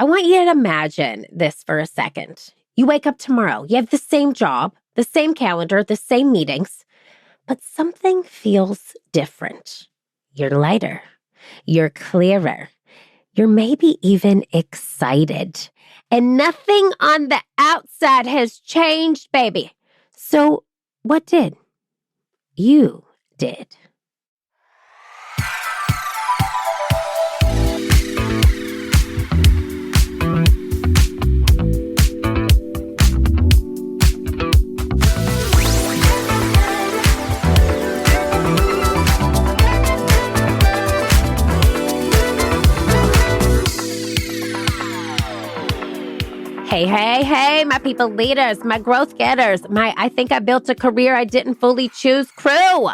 I want you to imagine this for a second. You wake up tomorrow, you have the same job, the same calendar, the same meetings, but something feels different. You're lighter, you're clearer, you're maybe even excited, and nothing on the outside has changed, baby. So what did? You did. Hey, my people leaders, my growth getters, I think I built a career I didn't fully choose crew.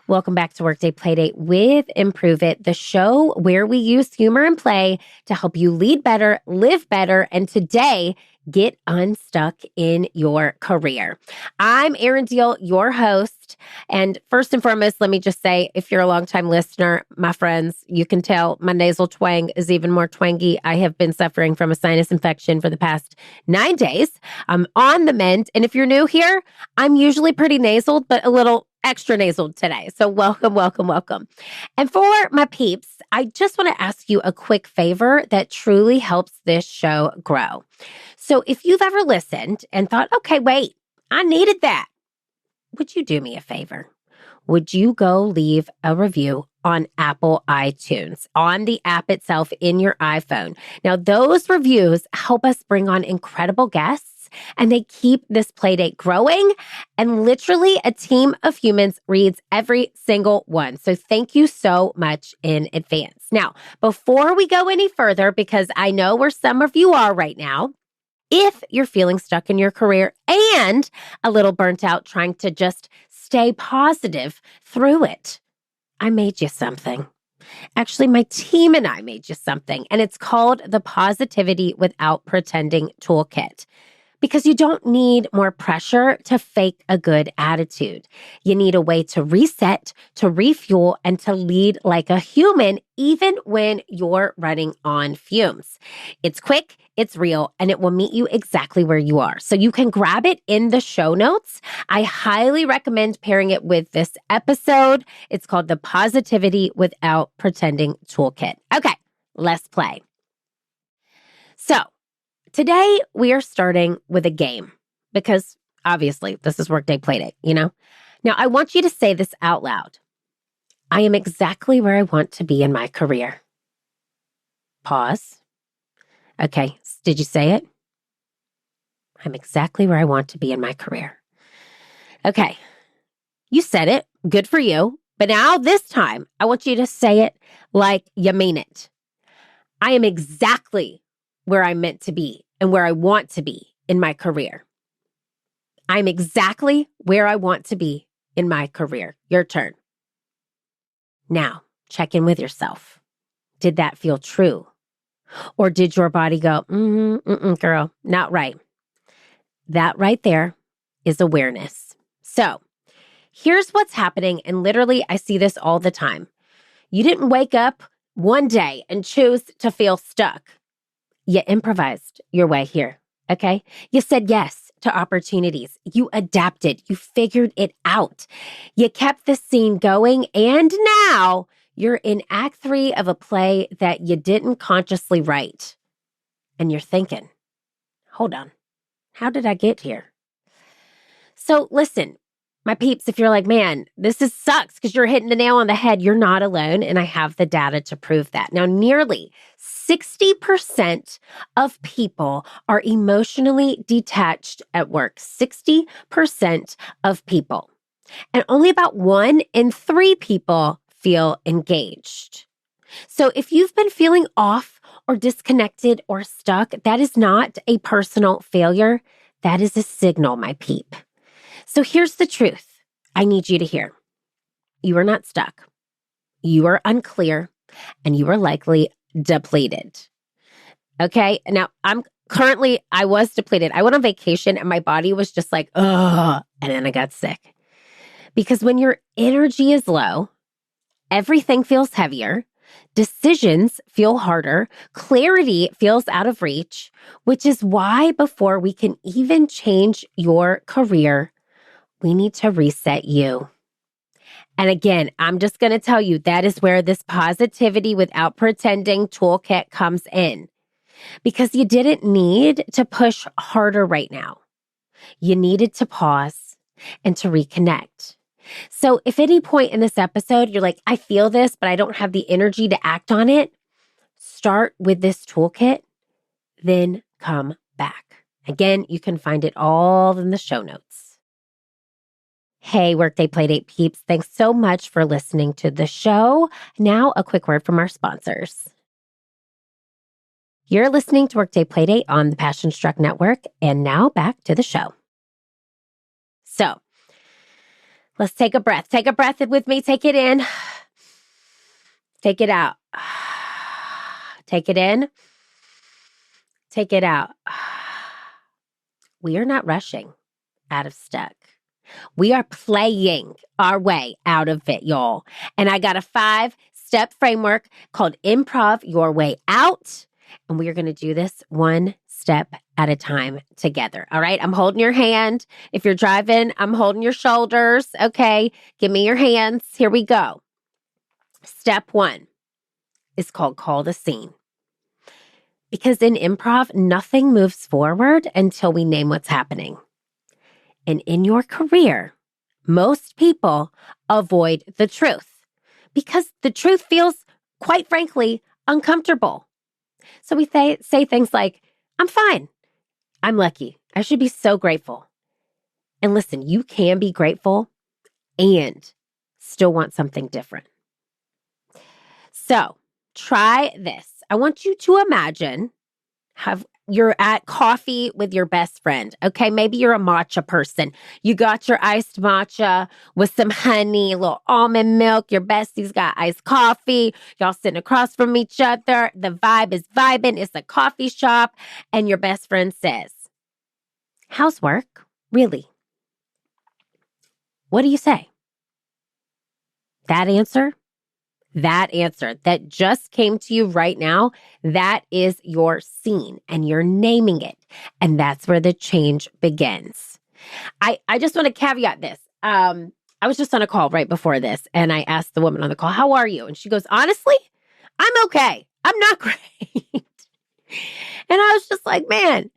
Welcome back to Workday Playdate with Improve It, the show where we use humor and play to help you lead better, live better, and today, get unstuck in your career. I'm Erin, your host. And first and foremost, let me just say, if you're a longtime listener, my friends, you can tell my nasal twang is even more twangy. I have been suffering from a sinus infection for the past 9 days. I'm on the mend. And if you're new here, I'm usually pretty nasaled, but a little extra nasaled today. So welcome. And for my peeps, I just want to ask you a quick favor that truly helps this show grow. So if you've ever listened and thought, okay, wait, I needed that, would you do me a favor? Would you go leave a review on Apple iTunes, on the app itself in your iPhone? Now, those reviews help us bring on incredible guests, and they keep this playdate growing. And literally, a team of humans reads every single one. So thank you so much in advance. Now, before we go any further, because I know where some of you are right now, if you're feeling stuck in your career and a little burnt out trying to just stay positive through it, I made you something. Actually, my team and I made you something, and it's called the Positivity Without Pretending Toolkit. Because you don't need more pressure to fake a good attitude. You need a way to reset, to refuel, and to lead like a human, even when you're running on fumes. It's quick, it's real, and it will meet you exactly where you are. So you can grab it in the show notes. I highly recommend pairing it with this episode. It's called the Positivity Without Pretending Toolkit. Okay, let's play. So, today, we are starting with a game because obviously this is Workday Playdate, you know? Now, I want you to say this out loud. I am exactly where I want to be in my career. Pause. Okay, did you say it? I'm exactly where I want to be in my career. Okay, you said it. Good for you. But now this time, I want you to say it like you mean it. I am exactly where I'm meant to be and where I want to be in my career. I'm exactly where I want to be in my career. Your turn. Now, check in with yourself. Did that feel true? Or did your body go, girl, not right? That right there is awareness. So here's what's happening. And literally, I see this all the time. You didn't wake up one day and choose to feel stuck. You improvised your way here, okay? You said yes to opportunities. You adapted. You figured it out. You kept the scene going, and now you're in Act 3 of a play that you didn't consciously write. And you're thinking, hold on, how did I get here? So listen, my peeps, if you're like, man, sucks because you're hitting the nail on the head, you're not alone, and I have the data to prove that. Now, nearly 60% of people are emotionally detached at work. 60% of people. And only about 1 in 3 people feel engaged. So if you've been feeling off or disconnected or stuck, that is not a personal failure. That is a signal, my peep. So here's the truth I need you to hear. You are not stuck. You are unclear, and you are likely depleted. Okay? Now, I was depleted. I went on vacation, and my body was just like, ugh, and then I got sick. Because when your energy is low, everything feels heavier. Decisions feel harder. Clarity feels out of reach, which is why before we can even change your career, we need to reset you. And again, I'm just going to tell you that is where this positivity without pretending toolkit comes in. Because you didn't need to push harder right now. You needed to pause and to reconnect. So if at any point in this episode, you're like, I feel this, but I don't have the energy to act on it, start with this toolkit, then come back. Again, you can find it all in the show notes. Hey, Workday Playdate peeps, thanks so much for listening to the show. Now, a quick word from our sponsors. You're listening to Workday Playdate on the Passion Struck Network, and now back to the show. So, let's take a breath. Take a breath with me. Take it in. Take it out. Take it in. Take it out. We are not rushing out of stuck. We are playing our way out of it, y'all. And I got a 5-step framework called Improv Your Way Out. And we are going to do this one step at a time together. All right. I'm holding your hand. If you're driving, I'm holding your shoulders. Okay. Give me your hands. Here we go. Step 1 is called call the scene. Because in improv, nothing moves forward until we name what's happening. And in your career, most people avoid the truth because the truth feels, quite frankly, uncomfortable. So we say things like, I'm fine. I'm lucky. I should be so grateful. And listen, you can be grateful and still want something different. So try this. I want you to imagine you're at coffee with your best friend. Okay, maybe you're a matcha person. You got your iced matcha with some honey, a little almond milk. Your bestie's got iced coffee. Y'all sitting across from each other. The vibe is vibing. It's a coffee shop. And your best friend says, how's work? Really? What do you say? That answer that just came to you right now, that is your scene and you're naming it. And that's where the change begins. I just want to caveat this. I was just on a call right before this and I asked the woman on the call, how are you? And she goes, honestly, I'm okay. I'm not great. And I was just like, man,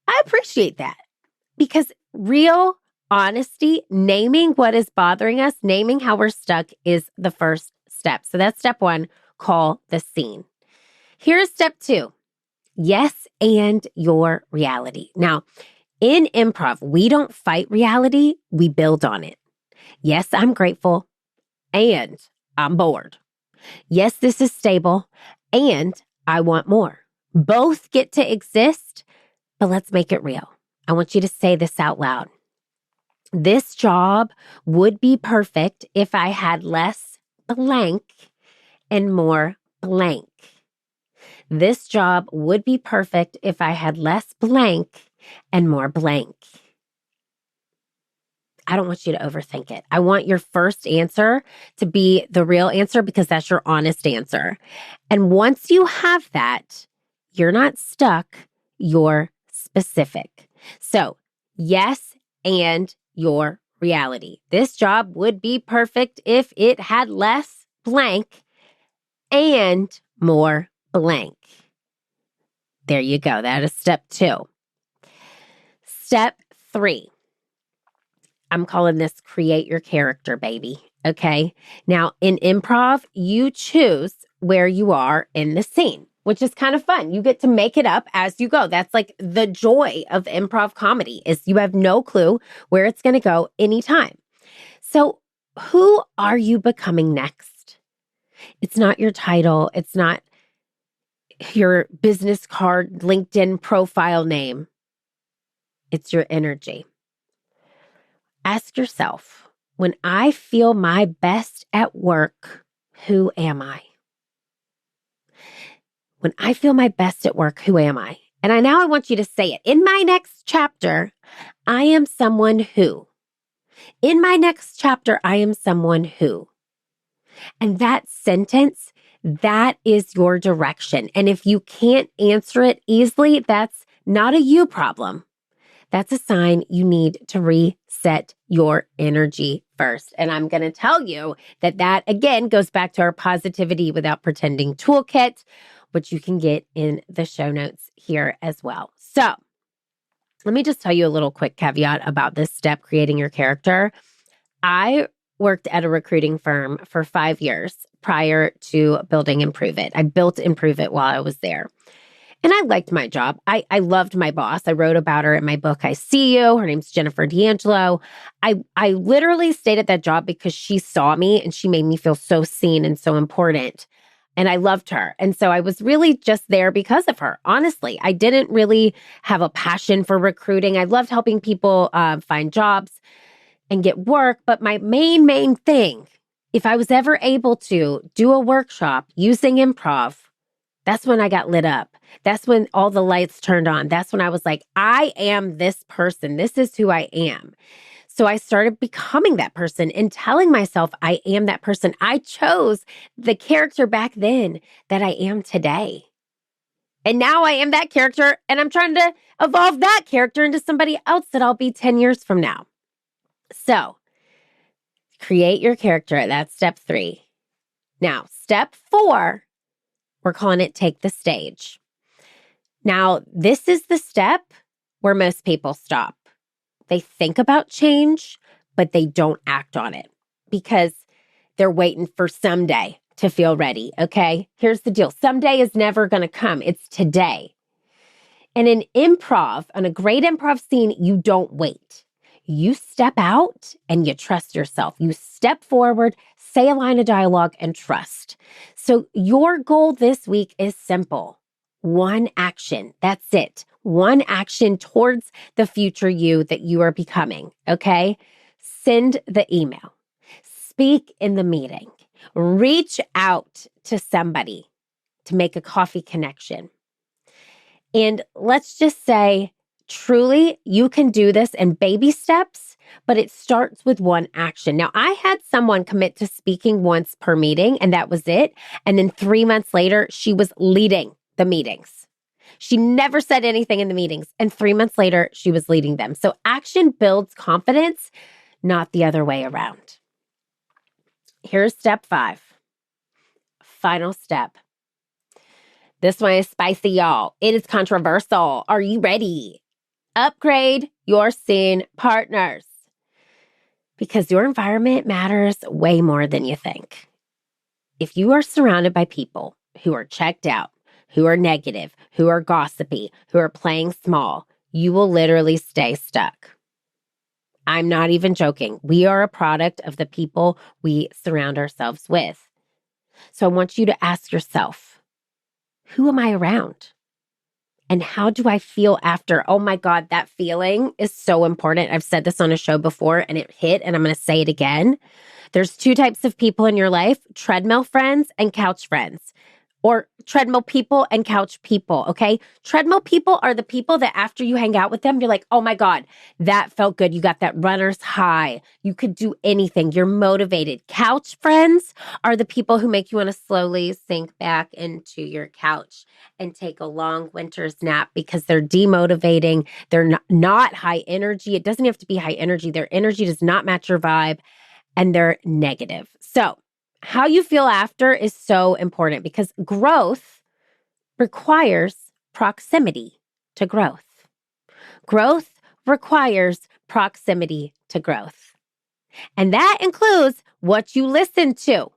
I appreciate that because real honesty, naming what is bothering us, naming how we're stuck is the first step. So that's step 1, call the scene. Here's step 2, yes, and your reality. Now, in improv, we don't fight reality, we build on it. Yes, I'm grateful and I'm bored. Yes, this is stable and I want more. Both get to exist, but let's make it real. I want you to say this out loud. This job would be perfect if I had less blank and more blank. This job would be perfect if I had less blank and more blank. I don't want you to overthink it. I want your first answer to be the real answer because that's your honest answer. And once you have that, you're not stuck, you're specific. So, yes, and your reality. This job would be perfect if it had less blank and more blank. There you go. That is step 2. Step 3. I'm calling this create your character, baby. Okay. Now in improv, you choose where you are in the scene, which is kind of fun. You get to make it up as you go. That's like the joy of improv comedy is you have no clue where it's going to go anytime. So who are you becoming next? It's not your title. It's not your business card, LinkedIn profile name. It's your energy. Ask yourself, when I feel my best at work, who am I? When I feel my best at work, who am I? And now I want you to say it. In my next chapter, I am someone who. In my next chapter, I am someone who. And that sentence, That is your direction. And if you can't answer it easily, that's not a you problem. That's a sign you need to reset your energy first. And I'm going to tell you that again goes back to our positivity without pretending toolkit, which you can get in the show notes here as well. So let me just tell you a little quick caveat about this step, creating your character. I worked at a recruiting firm for 5 years prior to building Improve It. I built Improve It while I was there. And I liked my job. I loved my boss. I wrote about her in my book, I See You. Her name's Jennifer D'Angelo. I literally stayed at that job because she saw me and she made me feel so seen and so important. And I loved her. And so I was really just there because of her. Honestly, I didn't really have a passion for recruiting. I loved helping people find jobs and get work. But my main thing, if I was ever able to do a workshop using improv, that's when I got lit up. That's when all the lights turned on. That's when I was like, I am this person. This is who I am. So I started becoming that person and telling myself I am that person. I chose the character back then that I am today. And now I am that character and I'm trying to evolve that character into somebody else that I'll be 10 years from now. So create your character. That's step 3. Now, step 4, we're calling it take the stage. Now, this is the step where most people stop. They think about change, but they don't act on it because they're waiting for someday to feel ready, okay? Here's the deal. Someday is never going to come. It's today. And in improv, on a great improv scene, you don't wait. You step out and you trust yourself. You step forward, say a line of dialogue, and trust. So your goal this week is simple. One action. That's it. One action towards the future you that you are becoming, okay? Send the email. Speak in the meeting. Reach out to somebody to make a coffee connection. And let's just say, truly, you can do this in baby steps, but it starts with one action. Now, I had someone commit to speaking once per meeting, and that was it. And then 3 months later, she was leading the meetings. She never said anything in the meetings. And 3 months later, she was leading them. So action builds confidence, not the other way around. Here's step 5. Final step. This one is spicy, y'all. It is controversial. Are you ready? Upgrade your scene partners. Because your environment matters way more than you think. If you are surrounded by people who are checked out, who are negative, who are gossipy, who are playing small, you will literally stay stuck. I'm not even joking. We are a product of the people we surround ourselves with. So I want you to ask yourself, who am I around? And how do I feel after? Oh my God, that feeling is so important. I've said this on a show before and it hit, and I'm going to say it again. There's 2 types of people in your life, treadmill friends and couch friends. Or treadmill people and couch people, okay? Treadmill people are the people that after you hang out with them, you're like, oh my God, that felt good. You got that runner's high. You could do anything. You're motivated. Couch friends are the people who make you want to slowly sink back into your couch and take a long winter's nap because they're demotivating. They're not high energy. It doesn't have to be high energy. Their energy does not match your vibe, and they're negative. So how you feel after is so important because growth requires proximity to growth. Growth requires proximity to growth. And that includes what you listen to.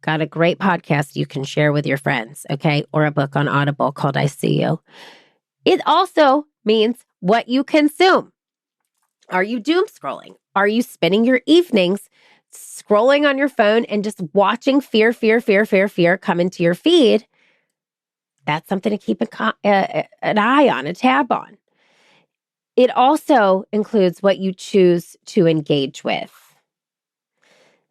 Got a great podcast you can share with your friends, okay? Or a book on Audible called I See You. It also means what you consume. Are you doom scrolling? Are you spending your evenings scrolling on your phone and just watching fear come into your feed? That's something to keep an eye on, a tab on. It also includes what you choose to engage with.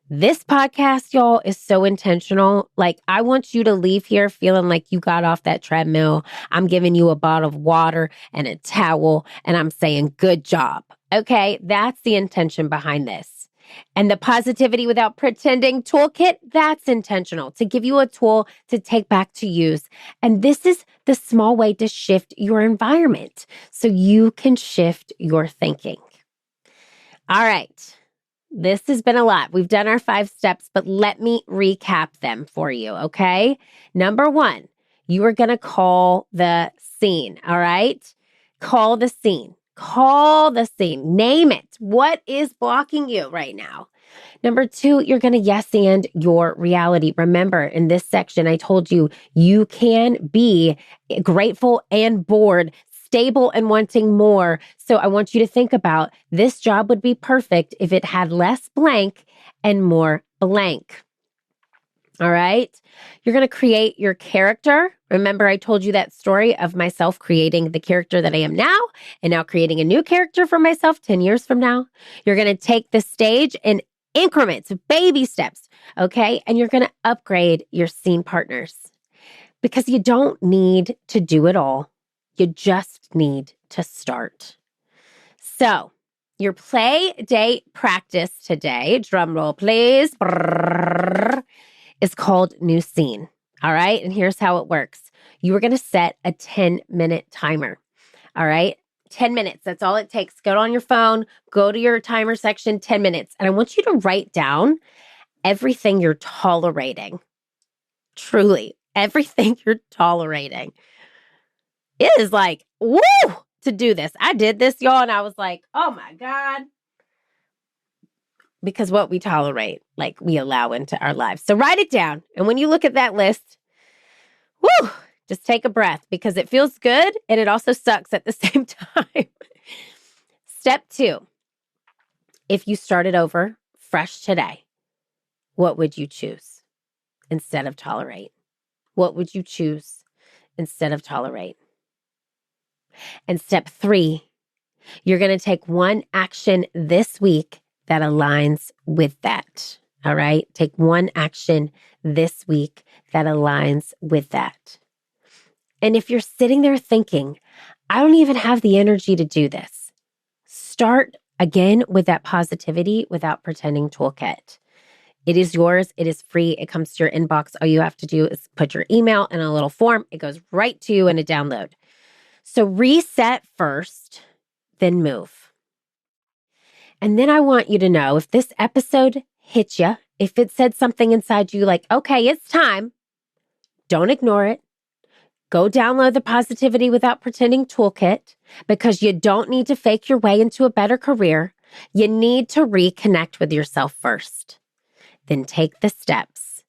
This podcast, y'all, is so intentional. Like, I want you to leave here feeling like you got off that treadmill. I'm giving you a bottle of water and a towel, and I'm saying, good job. Okay, that's the intention behind this. And the positivity without pretending toolkit, that's intentional to give you a tool to take back to use. And this is the small way to shift your environment so you can shift your thinking. All right. This has been a lot. We've done our 5 steps, but let me recap them for you, okay? Number 1, you are going to call the scene, all right? Call the scene. Call the scene. Name it. What is blocking you right now? Number 2, you're going to yes and your reality. Remember, in this section, I told you, you can be grateful and bored, stable and wanting more. So I want you to think about this job would be perfect if it had less blank and more blank. All right. You're going to create your character. Remember, I told you that story of myself creating the character that I am now and now creating a new character for myself 10 years from now. You're going to take the stage in increments, baby steps. Okay. And you're going to upgrade your scene partners because you don't need to do it all. You just need to start. So your play date practice today, drum roll please, is called New Scene. All right. And here's how it works. You are going to set a 10-minute timer. All right. 10 minutes. That's all it takes. Go on your phone, go to your timer section, 10 minutes. And I want you to write down everything you're tolerating. Truly, everything you're tolerating. It is like, woo, to do this. I did this, y'all, and I was like, oh my God. Because what we tolerate, like we allow into our lives. So write it down. And when you look at that list, woo, just take a breath because it feels good and it also sucks at the same time. Step 2, if you started over fresh today, what would you choose instead of tolerate? What would you choose instead of tolerate? And step 3, you're going to take one action this week that aligns with that. All right. Take one action this week that aligns with that. And if you're sitting there thinking, I don't even have the energy to do this, start again with that positivity without pretending toolkit. It is yours. It is free. It comes to your inbox. All you have to do is put your email in a little form. It goes right to you in a download. So reset first, then move. And then I want you to know if this episode hit you, if it said something inside you like, okay, it's time, don't ignore it. Go download the Positivity Without Pretending Toolkit because you don't need to fake your way into a better career. You need to reconnect with yourself first. Then take the steps.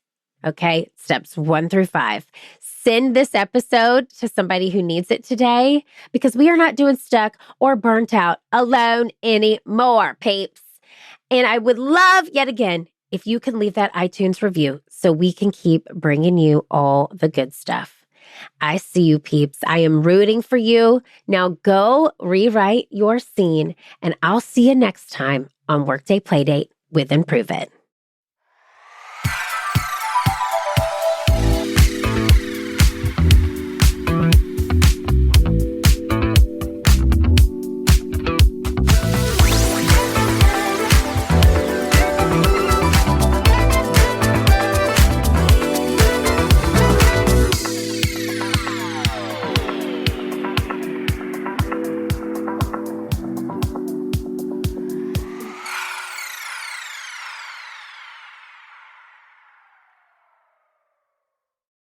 Okay, steps 1 through 5. Send this episode to somebody who needs it today because we are not doing stuck or burnt out alone anymore, peeps. And I would love, yet again, if you can leave that iTunes review so we can keep bringing you all the good stuff. I see you, peeps. I am rooting for you. Now go rewrite your scene, and I'll see you next time on Workday Playdate with Improve It.